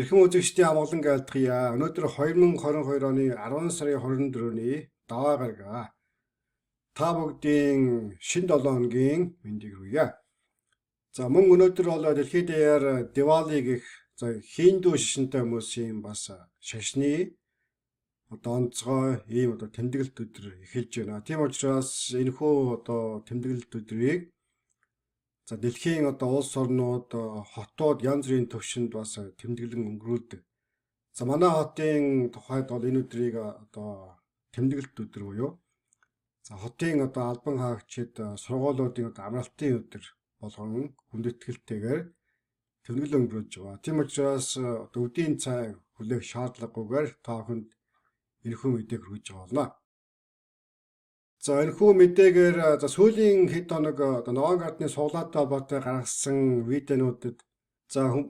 Эрхэм үзэгчдийн амгалан айлтгая. Өнөөдөр 2022 оны 10 сарын 24-ний даваа гарагаа. Та бүгдийн шинэ 7 хоногийн мэндийг хүргье. За мөн өнөөдөр бол дэлхийд даяар Diwali гэх Хинду шашинтай хүмүүсийн бас шашны онцгой ийм тэмдэглэлт өдөр эхэлж байна. Тийм учраас энэхүү тэмдэглэлт өдрийг дэлхийн улс орнууд, хотууд янз бүрийн төвшөнд бас тэмдэглэн өнгөрүүлдэг. За манай хотын тухайд бол энэ өдрийг тэмдэглэлт өдөр буюу хотын албан хаагчид сургуулиудын амралтын өдөр болгон хүндэтгэлтэйгээр тэмдэглэн өнгөрүүлж байгаа. Тийм учраас өдийн цай хүлээх шаардлагагүйгээр та бүхэнд энэхүү мэдээг хүргэж байгаа болно. За энэхүү мэдээгээр сүүлийн хэд хоног ногоон гардны суглааттай холбоотой гаргасан видеонуудад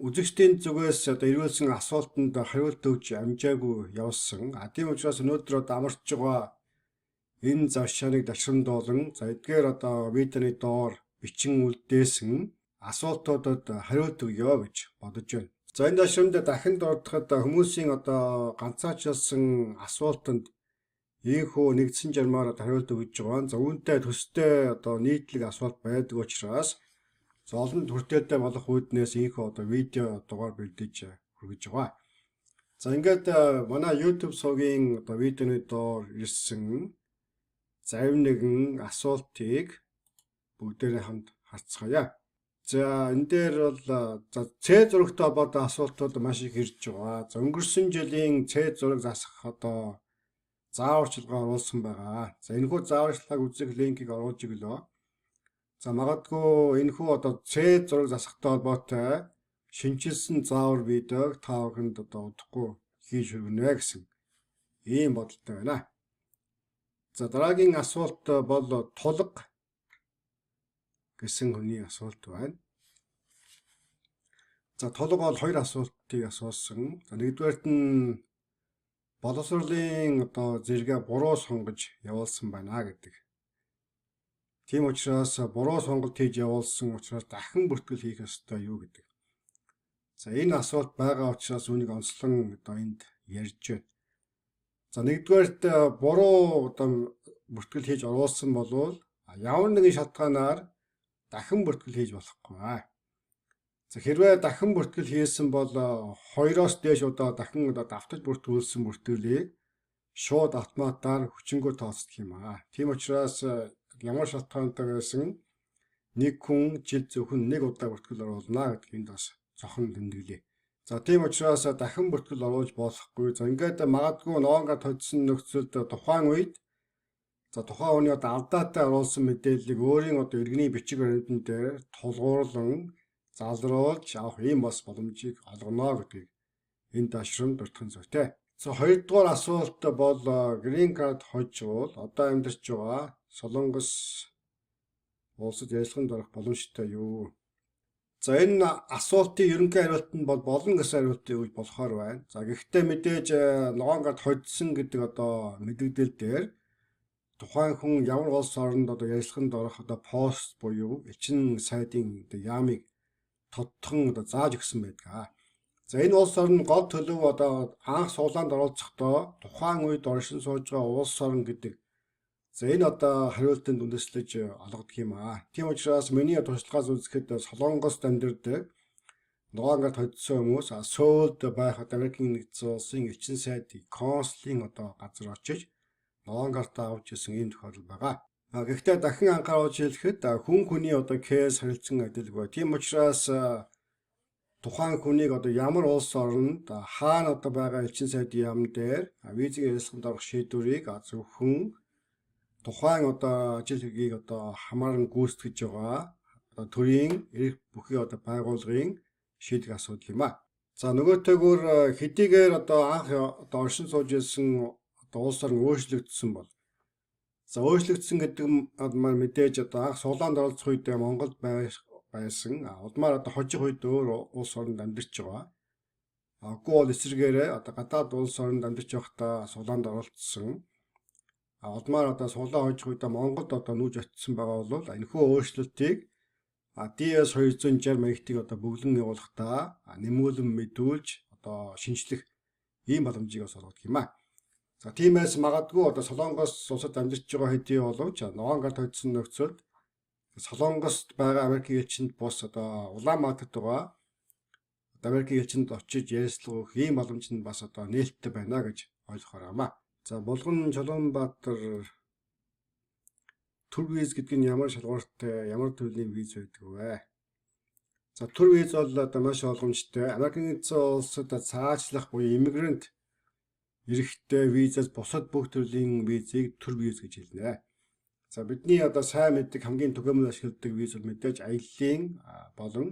үзэгчдийн зүгээс ирүүлсэн асуултанд хариулт өгч амжаагүй явсан. Тийм учраас өнөөдөр амарч байгаа энэ завшааныг дашрамдуулан эдгээр видеоны доор бичин үлдээсэн асуултуудад хариулт өгье гэж бодож байна. За энэ дашрамд дахин дурдахад хүмүүсийн ганцаачилсан асуултанд ийхүү нэгдсэн жармаар хариулт өгж байгаа. За үүнтэй төстэй нийтлэг асуулт байдаг учраас олон хүртээлтэй болох үүднээс ийхүү видео дугаар бэлдэж хүргэж байгаа. За ингээд манай YouTube сувгийн видеоны доор ирсэн зарим нэгэн асуултыг бүгдээрээ хамт харцгаая. За энэ дээр бол C зурагтай холбоотой асуултууд маш их ирж байгаа. За өнгөрсөн жилийн C зураг засах зааварчилгаа оруулсан байгаа. За энэхүү зааварчилгааг үзэх линкийг оруулж өглөө. За магадгүй энэхүү C зураг засахтай холбоотой шинжилсэн заавар видеог та бүхэнд удахгүй хийж өгнө гэсэн ийм бодолтой байна. За дараагийн асуулт бол тулга гэсэн хүний асуулт байна. За тулга бол хоёр асуултыг асуусан. За нэгдүгээрт нь боловсролын зэрэгэ буруу сонгож явуулсан байна гэдэг. Тийм учраас буруу сонголт хийж явуулсан учраас дахин бүртгэл хийх ёстой юу гэдэг. За энэ асуулт байгаа учраас үүнийг онцлон энд ярьж байна. За нэгдүгээрт буруу бүртгэл хийж оруулсан болвол ямар нэгэн шалтгаанаар дахин бүртгэл хийж болохгүй. За хэрвээ дахин бүртгэл хийсэн бол 2-оос дээш удаа дахин давтаж бүртгүүлсэн бүртгэлийг шууд автоматар хүчингү тооцдог юм аа. Тийм учраас ямар шалтгаантай байсан нэг хүн жил зөвхөн нэг удаа бүртгэл оруулна гэдэг энд бас цохон тэмдэглэе. За тийм учраас дахин бүртгэл оруулж болохгүй. За ингээд магадгүй ногоон гард хоцсон нөхцөлд тухайн үед тухайн хүний алдаатай оруулсан мэдээллийг өөрийн иргэний бичиг баримтан дээр тулгуурлан залруулж авах ийм бас боломжийг олгоно гэдгийг энэ дашрамд дурдхан зүйтэй. За хоёрдугаар асуулт бол грин карт хожвол одоо амьдарч байгаа Солонгос улсад ярилцлаганд орох боломжтой юу? За энэ асуултын ерөнхий хариулт нь бол болно гэсэн хариултыг өгж болохоор байна. За гэхдээ мэдээж ногоон гарт хоцсон гэдэг мэдээлэл дээр тухайн хүн ямар улс оронд ярилцлаганд орох пост буюу элчин сайдын яамыг тодтхон зааж өгсөн байдаг. За энэ улс орн гол төлөв анх суглаанд оролцохдоо тухайн үед оршин сууж байгаа улс орн гэдэг. За энэ хариултанд үндэслэж олгодог юм аа. Тийм учраас миний туршлагаас үзэхэд Солонгост амьдардаг ногоон гарт хоцсон хүмүүс Сөүлд байх Америкийн нэгдсэн улсын элчин сайдын консулын газар очиж ногоон карт авч ирсэн ийм тохиолдол байгаа. Гэхдээ дахин анхааруулж хэлэхэд хүн хүний кейс харилцан адилгүй. Тийм учраас тухайн хүнийг ямар улс оронд хаана байгаа элчин сайдын яам дээр визийн ярилцлаганд орох шийдвэрийг зөвхөн тухайн ажил хэргийг хамааран гүйцэтгэж байгаа төрийн эрх бүхий байгууллагын шийдэх асуудал юм аа. За нөгөөтэйгүр хэдийгээр анх оршин сууж ирсэн улс орн өөрчлөгдсөн бол өөрчлөгдсөн гэдэг маань мэдээж анх суглаанд оролцох үед Монголд байсан улмаар хожих үед өөр улс оронд амьдарч байгаа. Аггүй бол эсрэгээрээ гадаад улс оронд амьдарч байхдаа суглаанд оролцсон. Улмаар суглаа хожих үед Монголд нүүж очисон байгаа бол энэхүү өөрчлөлтийг DS 260 маягтыг бөглөн явуулахдаа нэмүүлэн мэдүүлж одоо шинжлэх ийм боломжийг бас олгодог юм аа. За тиймээс магадгүй одоо Солонгос улсад амьдарч байгаа хэдий боловч ногоон гарт хоцсон нөхцөлд Солонгост байгаа Америкийн элчинд бус одоо Улаанбаатарт байгаа Америкийн элчинд очиж ярилцлага өгөх ийм боломж нь бас одоо нээлттэй байна гэж ойлгохоор байна. За Булган Чулуунбаатар төр виз гэдэг нь ямар шалгууртай, ямар төрлийн виз байдаг вэ? За төр виз бол одоо маш ойлгомжтой. Америкийн улсад цаашлах буюу иммигрант эрэхтэй визээс бусад бүх төрлийн визийг төр виз гэж хэлнэ. За бидний одоо сайн мэддэг хамгийн түгээмэл ашигладаг виз бол мэдээж аяллаа болон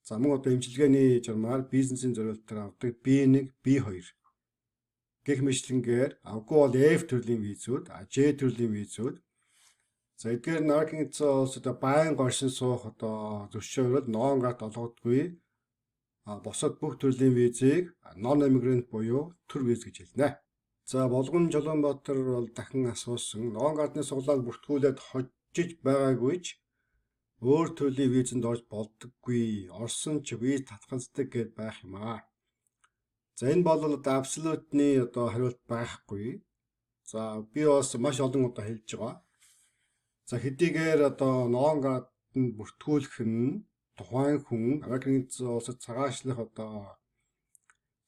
за мөн одоо эмчилгээний журмаар бизнесийн зорилтоор авдаг B1, B2 гэх мэтлэнгээр агуу бол F төрлийн визүүд, J төрлийн визүүд. За эдгээр Америкийн улсад байнга оршин суух одоо зөвшөөрөл ногоон гарт олгодгүй бусад бүх төрлийн визийг non immigrant буюу төр виз гэж хэлнэ. За Булган Чулуунбаатар бол дахин асуусан ногоон гартны суглаанд бүртгүүлээд хожиж байгаагүйч өөр төрлийн визэнд орж болдоггүй. Орсон ч виз татгалздаг гэж байх юм аа. За энэ бол одоо абсолютны одоо хариулт байхгүй. За би бас маш олон удаа хэлж байгаа. За хэдийгээр одоо ногоон гартанд бүртгүүлэх нь тухайн хүн Америкийн улсад цагаачлах одоо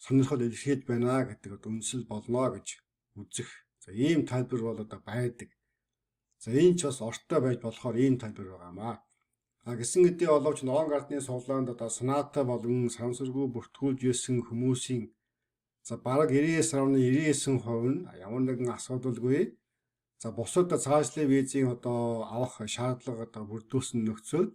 сонирхол илэрхийлж байна гэдэг одоо үндэслэл болно гэж үзэх. За ийм тайлбар бол одоо байдаг. За энэ ч бас ортой байж болохоор ийм тайлбар байгаамаа. Гэсэн хэдий боловч ногоон гартны суглаанд одоо санаатай болон санамсаргүй бүртгүүлж ирсэн хүмүүсийн за бараг 99.99% нь ямар нэгэн асуудалгүй за бусад цаашлын визийн одоо авах шаардлага одоо бүрдүүлсэн нөхцөлд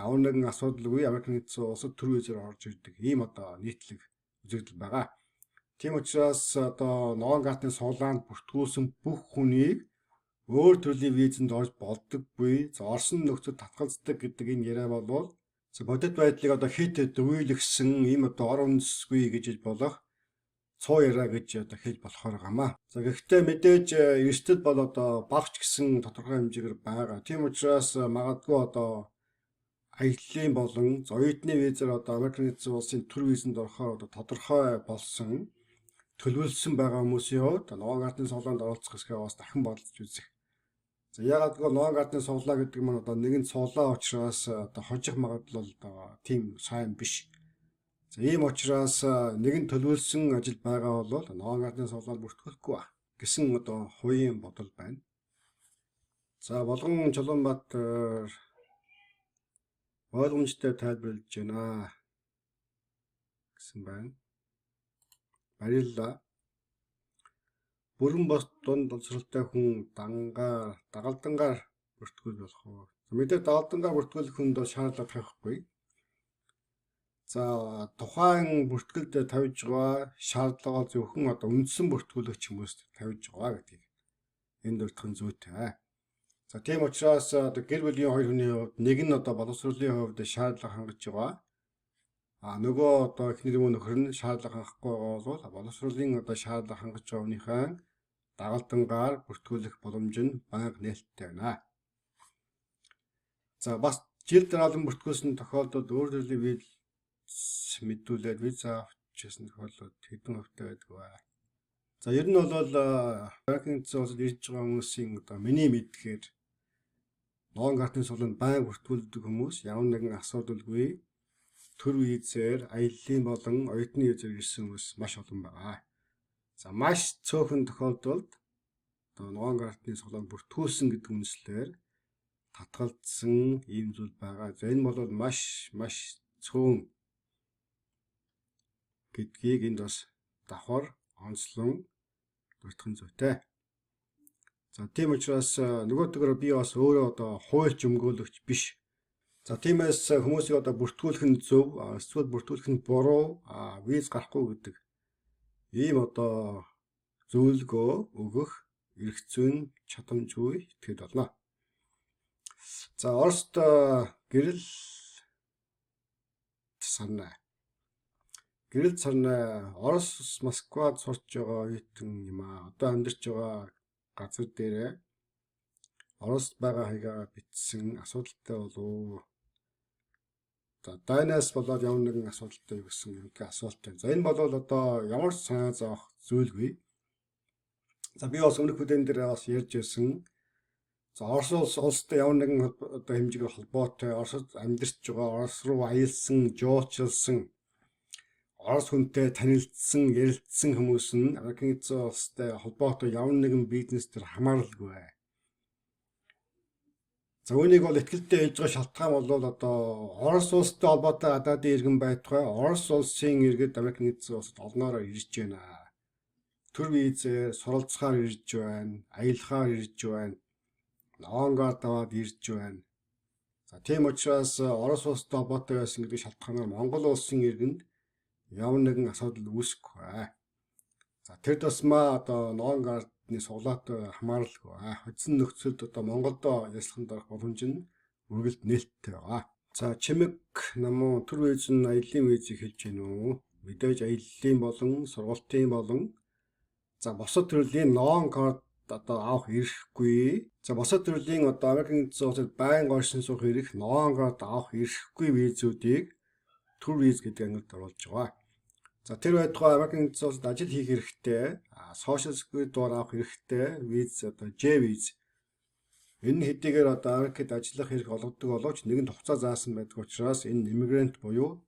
ямар нэгэн асуудалгүй Америкийн улсад төр визээр орж ирдэг ийм одоо нийтлэг үзэгдэл байгаа. Тийм учраас одоо ногоон гартны суглаанд бүртгүүлсэн бүх хүнийг өөр төрлийн визэнд орж болдоггүй. За орсон нөхцөл татгалздаг гэдэг энэ яриа бол бодит байдлыг одоо хит дөвөөлгсөн ийм одоо ор үндэсгүй гэж болох цуу яриа гэж одоо хэлж болохоор гамаа. За гэхдээ мэдээж эрсдэл бол одоо багч гэсэн тодорхой хэмжээгээр байгаа. Тийм учраас магадгүй одоо аяллаа болон оюутны визээр одоо Америкийн улсын төр визэнд орохоор одоо тодорхой болсон төлөвлөсөн байгаа хүмүүсийн хувьд ногоон гартны суглаанд оролцох хэсгээ бас дахин бодож үзэх. За ягаад гэвэл ногоон гартны суглаа гэдэг нь одоо нэгэн цуглаа учраас одоо хожих магадлал одоо тийм сайн биш. За ийм учраас нэгэн төлөвлөсөн ажил байгаа бол ногоон гартны суглаанд бүртгүүлэхгүй гэсэн одоо хувийн бодол байна. За Булган Чулуунбаатар ойлгомжтой тайлбарлаж байна гэсэн байна. Баярлалаа. Бүрэн бос дунд боловсролтой хүн дагалдангаар бүртгүүл болох уу? Мэдээ дагалдангаар бүртгүүлэх хүнд бол шаардлага тавихгүй. За тухайн бүртгэлд тавьж байгаа шаардлагаа зөвхөн одоо үндсэн бүртгүүлэгч хүмүүст тавьж байгаа гэдгийг энд өөртөө зүйтэй. За тийм учраас одоо гэр бүлийн хоёр хүний хувьд нэг нь одоо боловсролын хувьд шаардлага хангаж байгаа. Нөгөө одоо эхнэр мөн нөхөр нь шаардлага хангахгүй байгаа бол боловсролын одоо шаардлага хангаж байгаа хүнийхээ дагалдангаар бүртгүүлэх боломж нь байнга нээлттэй байна. За бас жил дараалан бүртгүүлсэн тохиолдолд өөр төрлийн виз мэдүүлээд виз авчихсан тохиолдолд хэдэн хувьтай байдаг вэ? За ер нь бол Америкийн улсад ирж байгаа хүмүүсийн одоо миний мэдхээр ногоон гартны суглаанд байнга бүртгүүлдэг хүмүүс ямар нэгэн асуудалгүй төр визээр аяллаа болон оюутны визээр ирсэн хүмүүс маш олон байгаа. За маш цөөхөн тохиолдолд одоо ногоон гартны суглаанд бүртгүүлсэн гэдэг үндэслэлээр татгалзсан ийм зүйл байгаа. За энэ бол маш цөөн гэдгийг энд бас давхар онцлон дурдах зүйтэй. За тийм учраас нөгөөдгөр би бас өөрөө одоо хуульч өмгөөлөгч биш. За тиймээс хүмүүсийг одоо бүртгүүлэх нь зөв, эсвэл бүртгүүлэх нь буруу, виз гарахгүй гэдэг ийм одоо зөвлөгөө өгөх эрх зүйн чадамжгүй итгэж болно. За Оросд гэрэл царнай Орос Москвад сурч байгаа оюутан юм аа. Одоо амьдарч байгаа газар дээр Оросд байгаа хаягаа бичсэн асуудалтай болов. За дайнаас болоод ямар нэгэн асуудалтай гэсэн юмтай асуулттай. За энэ бол одоо ямар ч санаа зовох зүйлгүй. За би бас өмнөх бүтээн дээр бас ярьж байсан. За Орос улстай ямар нэгэн одоо хэмжээгээр холбоотой Оросд амьдарч байгаа, Орос руу аялсан, жуулчилсан, Орос хүнтэй танилцсан, ярилцсан хүмүүс нь Америкийн эзэн улстай холбоотой ямар нэгэн бизнес төр хамааралгүй. За үүнийг бол ихтгэлтэй хэлж байгаа шалтгаан бол одоо Орос улстай холбоотой гадаадын иргэн байтугай Орос улсын иргэд Америкийн эзэн улсад олноороо ирж байна. Төр визээр суралцахаар ирж байна, аялахаар ирж байна, нонгоор даваад ирж байна. За тийм учраас Орос улстай холбоотой байсан гэдэг шалтгаанаар Монгол улсын иргэнд ямар нэгэн асуудал үүсэхгүй. За тэр тусмаа одоо нонгорны суглаатай хамааралгүй. Хөдсөн нөхцөлд одоо Монголдо яслаханд орох боломж нь үргэлж нээлттэй байгаа. За чимэг намуу төр виз нь аяллаа визийг хэлж гин үү? Мэдээж аяллаа болон сургалтын болон за босод төрлийн нон карт одоо авах эрхгүй. За босод төрлийн одоо Америкийн эзэн улсад байнга оршин суух эрх нон карт авах эрхгүй визүүдийг төр виз гэдэг ангилалд оруулж байгаа. За тэр байтугай Америкийн эзэн улсад ажил хийх хэрэгтэй, social security дугаар авах хэрэгтэй, виз одоо J виз. Энэ хэдийгээр одоо Америкт ажиллах хэрэг олгодог боловч нэгэн хугацаа заасан байдаг учраас энэ иммигрант буюу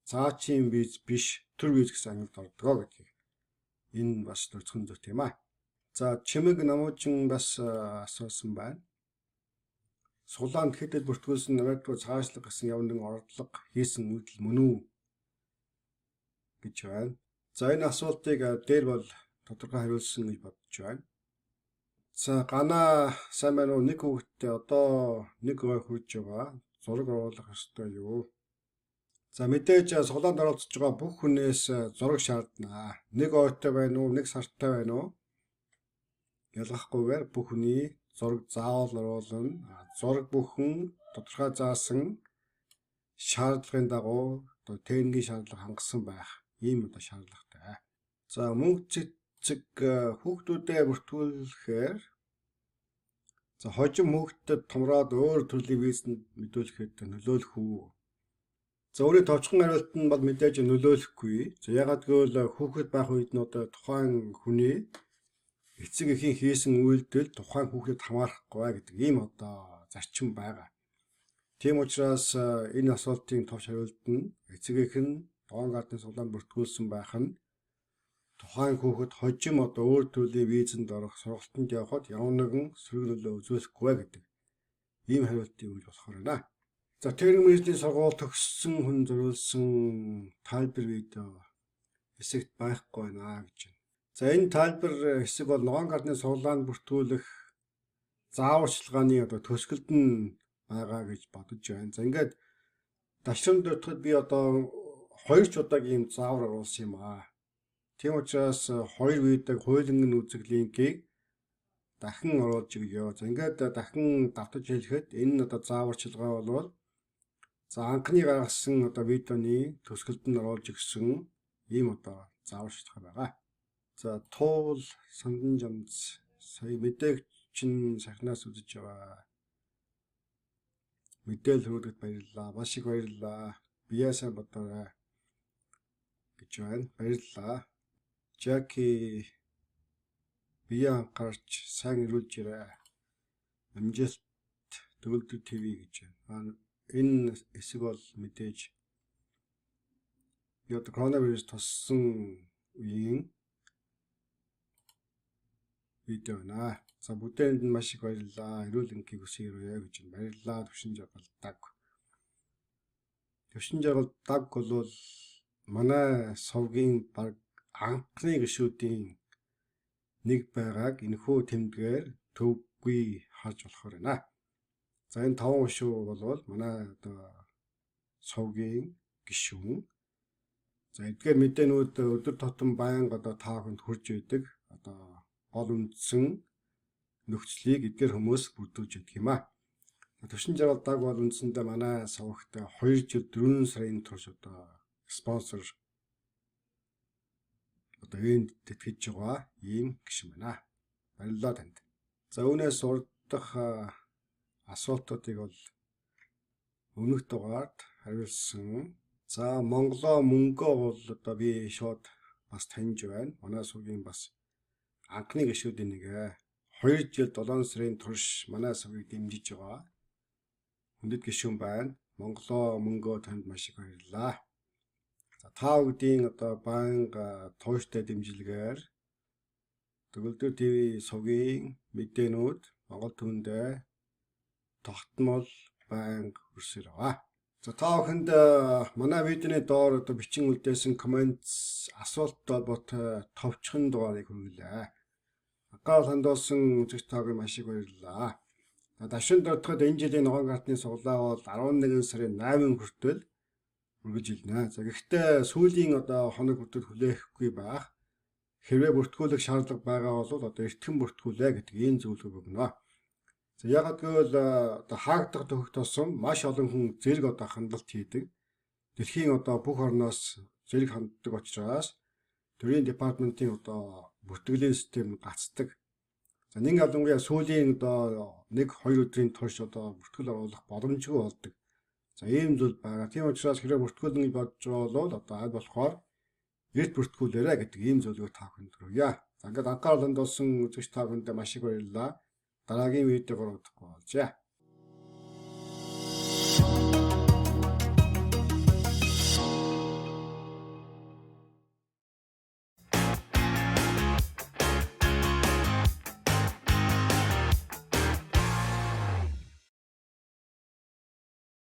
цаашийн виз биш төр виз гэсэн ангилалд ордог гэдгийг. Энэ бас төгсгөн зүйл тийм аа. За чимэг намуучин бас асуусан байна. Сулаанд хэдэд бүртгүүлсэн Америк руу цаашлах гэсэн ямар нэгэн ордлого хийсэн үйлдэл мөн үү гэж байна. За энэ асуултыг дээр бол тодорхой хариулсан гэж бодож байна. За гана сайн байна уу? Нэг хүүхэдтэй одоо 1 ой хүрж байгаа. Зураг оруулах ёстой юу? За мэдээж сулаанд оролцож байгаа бүх хүнээс зураг шаардна. 1 ойтой байна уу? 1 сартай байна уу? Ялгахгүйгээр бүх хүний зураг заавал оруулна. Зураг бүхэн тодорхой заасан шаардлагын дагуу одоо техникийн шаардлага хангасан байх. Ийм одоо шаардлагатай. За мөнгө цэцэг хүүхдүүдэд бүртгүүлэхээр за хожим хүүхдэд томроод өөр төрлийн визэнд мэдүүлэхэд нөлөөлөх үү? За өөрийн товчхон хариулт нь бол мэдээж нөлөөлөхгүй. За ягаад гэвэл хүүхэд байх үед нь одоо тухайн хүний эцэг эхийн хийсэн үйлдэл тухайн хүүхэд хамаарахгүй гэдэг ийм одоо зарчим байгаа. Тийм учраас энэ асуултын товч хариулт нь эцэг эхэн нонгорны сулаанд бүртгүүлсэн байх нь тухайн хүүхэд хожим одоо өөр төрлийн визэнд орох, сургалтанд явхад ямар нэгэн сөрөг нөлөө үзүүлэхгүй гэдэг ийм хариултыг өгж болохоор байна. За техник мэргэжлийн сургууль төгссөн хүн зориулсан тайлбар видео хэсэгт байхгүй байна гэж байна. За энэ тайлбар хэсэг бол нонгорны сулаанд бүртгүүлэх зааварчилгааны одоо төсгөлд нь байгаа гэж бодож байна. За ингээд дашрам дөрөвдөд би одоо 2 ч удаагийн заавар оруулсан юм аа. Тийм учраас 2 видеог хуулингийн үзэг линкийг дахин оруулж өгье. За ингээд дахин давтаж хэлэхэд энэ одоо зааварчилгаа бол за анхны гаргасан одоо видеоны төсгөлд нь оруулж өгсөн ийм одоо зааварчилгаа байгаа. За туул сандан жамц сая мэдээгч нь сахнаас үзэж байгаа. Мэдээл хүргэхэд баярлалаа. Маш их баярлалаа. Бияасан бодорой гэж байна. Баярлалаа. Жаки бие анхаарч сайн ирүүлж ирээ. Амжилт төгөлдөр ТV гэж байна. Энэ хэсэг бол мэдээж яг коронавирус туссан үеийн видео наа. За бүтээнд нь маш их баярлалаа. Эрүүл энхийг хүсье гэж баярлалаа. Төвшин жаргалдаг. Төвшин жаргалдаг бол манай совгийн баг анхны гишүүдийн нэг байгааг энэхүү тэмдгээр төвгүй харж болохоор байна. За энэ 5 гишүү бол манай одоо совгийн гишүүн. За эдгээр мэдээнүүд өдөр тутам байнга одоо та бүхэнд хүрж идэг одоо гол үндсэн нөхцөлийг эдгээр хүмүүс бүрдүүлж өгдөг юм аа. Төвшин жаргалдаг бол үндсэндээ манай совгт 2 жил 4 сарын турш одоо спонсор одоо энд тэтгэж байгаа ийм гишүүн байна. Баярлалаа танд. За үүнээс урддах асуултуудыг бол өмнөх дугаард хариулсан. За Монголоо мөнгөө бол одоо би шууд бас таньж байна. Манай сувгийн бас анхны гишүүдийн нэг 2 жил 7 сарын турш манай сувгийг дэмжиж байгаа. Хүндэт гишүүн байна. Монголоо мөнгөө танд маш их баярлалаа. За та бүдгийн одоо банк тууштай дэмжлэгээр Төгөлдөр ТV сувгийн мэдээнүүд Монгол түмэндээ тогтмол банк хүрсээр байгаа. За та бүхэнд манай видеоны доор одоо бичин үлдээсэн комент асуулт бот товчхон дугаарыг хүргэлээ. Агаар хандуулсан үзэгч таагүй маш их баярлалаа. Дашин дөрөвд энэ жилийн ногоон гартны суглаа бол 11 сарын 8 хүртэл үргэлж илнэ. За гэхдээ сүүлийн одоо хоног хүртэл хүлээхгүй байх. Хэрвээ бүртгүүлэх шаардлага байгаа бол одоо эртхэн бүртгүүлээ гэдэг ийм зөвлөгөө өгнө. За ягаад гэвэл одоо хаагдах төвхт тосом маш олон хүн зэрэг одоо хандлт хийдэг. Дэлхийн одоо бүх орноос зэрэг ханддаг учраас төрийн департаментийн одоо бүртгэлийн систем гацдаг. За нэг ялангуяа сүүлийн одоо 1-2 өдрийн турш одоо бүртгэл оруулах боломжгүй болдог. За ийм зүйл байгаа. Тийм учраас хэрвээ бүртгүүлнэ гэж бодож байгаа бол одоо аль болохоор эрт бүртгүүлээрэ гэдэг ийм зөвлөгөө та бүхэнд өгье. За ингээд анхаарал хандуулсан үзэгч та бүхэндээ маш их баярлалаа. Дараагийн видеогоор уулзах болжээ.